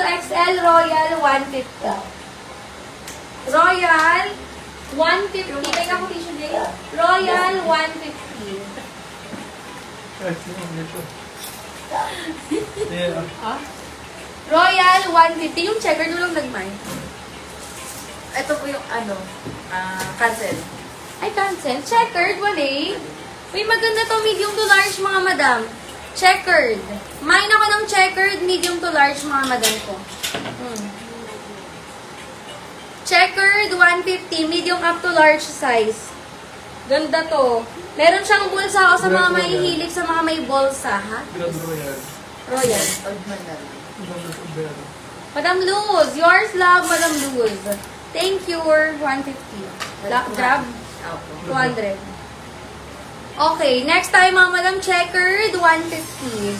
to XL, Royal 150. Royal 150. Teka ko tissue day. Royal 150. Ah? Royal 150. Yung checker doon lang nagmay. Ito po yung cancel. Ay, cancel. Checkered, wala eh. Uy, maganda to. Medium to large, mga madam. Checkered. Mine ako ng checkered, medium to large, mga madam ko. Checkered, 150. Medium up to large size. Ganda to. Meron siyang bulsa ako sa mga mahihilig sa mga may bolsa, ha? Royal. Old man na. Madam Luz. Yours love, Madam Luz. Thank you. 150. Grab. Opo. 200. Okay, next time mga madam, checkered, 150.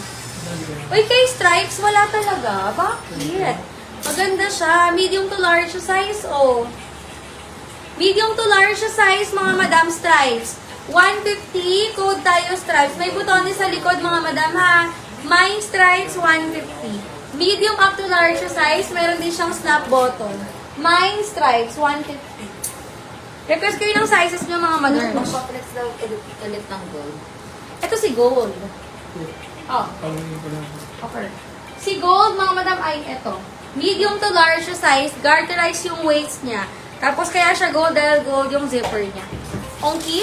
Uy, kay stripes, wala talaga. Bakit? Maganda siya. Medium to large size, oh. Medium to large size, mga madam, stripes. 150, code tayo stripes. May butones sa likod, mga madam, ha? Mine stripes, 150. Medium up to large size, meron din siyang snap button. Mine stripes, 150. Request kayo ng sizes nyo, mga madam. Magpa-flex daw ulit ng gold. Ito si gold. Oh, okay. Si gold, mga madam, ay ito. Medium to large size, garterize yung waist niya. Tapos kaya siya gold dahil gold yung zipper niya. Okay?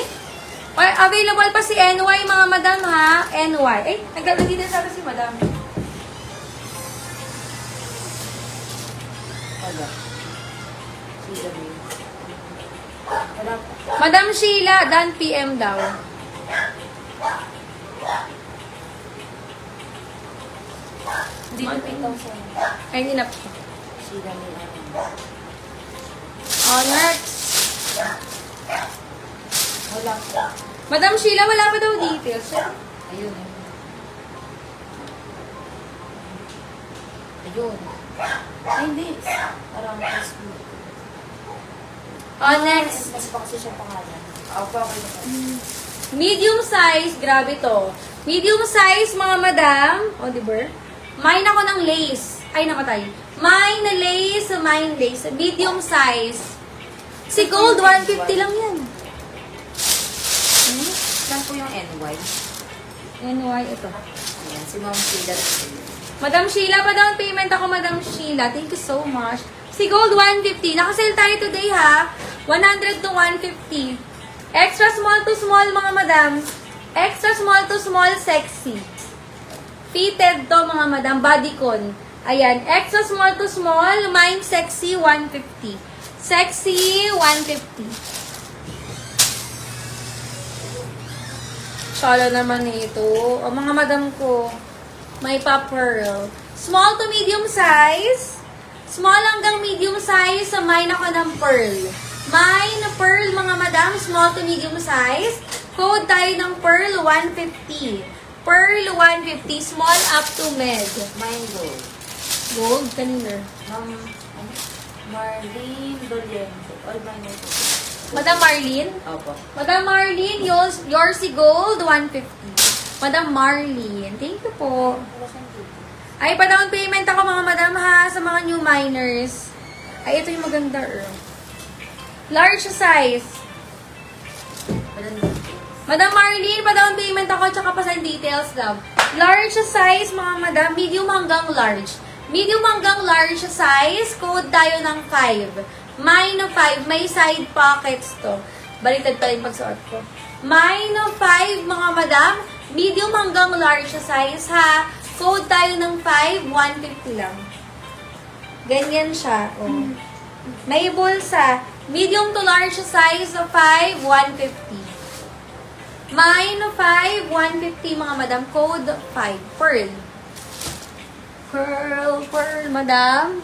Or available pa si NY, mga madam, ha? NY. Eh, naglalagay din sa atin si madam. Wala. Wala po. Madam Sheila, dan PM daw. Hindi na 8,000. Ay, hindi na po. Sila nila. Oh, next. Wala po. Madam Sheila, wala pa daw details. Ayun. Ayun. Ay, hindi. Parang Facebook. Oh, next. Mas pa kasi siya pangalan. Ako okay na po. Medium size, grabe to. Medium size, mga madam. O, di ba? Mine ako ng lace. Ay, namatay. Mine na lace, mine lace. Medium size. Si gold, 150 lang yan. Saan po yung NY? NY, ito. Ayan, si Ma'am Sheila. Madam Sheila, pa down payment ako, Madam Sheila. Thank you so much. Si gold, 150. Nakasale tayo today, ha? 100 to 150. Extra small to small, mga madam. Extra small to small, sexy. Fitted to, mga madam. Bodycon. Ayan. Extra small to small. Mine sexy, 150. Sexy, 150. Shala naman ito. O, mga madam ko. May pa-pearl. Small to medium size. Small hanggang medium size. Sa mine ako ng pearl. Mine pearl, mga madam. Small to medium size. Code tayo ng pearl, 150. Pearl, 150. Small up to med. Mine gold. Gold, kanina. Ma'am, Marlene Doliente. All by name. Madam Marlene. Opo. Madam Marlene, yours si gold, 150. Madam Marlene, thank you po. Ay, pa-down payment ako, mga madam, ha, sa mga new miners. Ay, ito yung maganda, large size. Madam Marlene, pa-down payment ako, tsaka pa sa details, love. Large size, mga madam, medium hanggang large. Medium hanggang large size, code tayo ng 5. Mine 5, may side pockets to. Baliktad pa rin pagsuot ko. Mine 5, mga madam, medium hanggang large size, ha. Code tayo ng 5, 150 lang. Ganyan siya, oh. May bulsa. Medium to large size of 5, 150. Mine 5, 150, mga madam. Code 5. Pearl. Pearl, madam.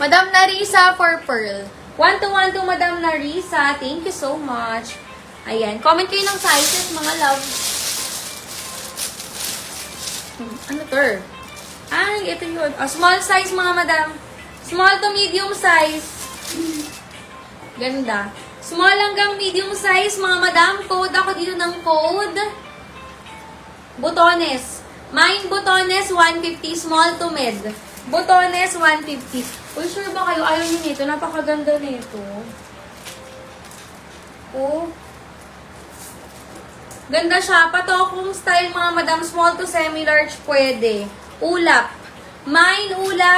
Madam Narisa for pearl. 1 to Madam Narisa. Thank you so much. Ayan. Comment kayo ng sizes, mga love. Ano to? Ay, ito yun. Oh, small size, mga madam. Small to medium size. Ganda. Small hanggang medium size, mga madam. Code ako dito ng code. Butones. Mine botones, 150. Small to mid. Botones, 150. Uy, sure ba kayo? Ayaw niyo nito. Napakaganda nito. Oh. Ganda siya. Patokong style, mga madam. Small to semi-large pwede. Ulap. Mine ulap.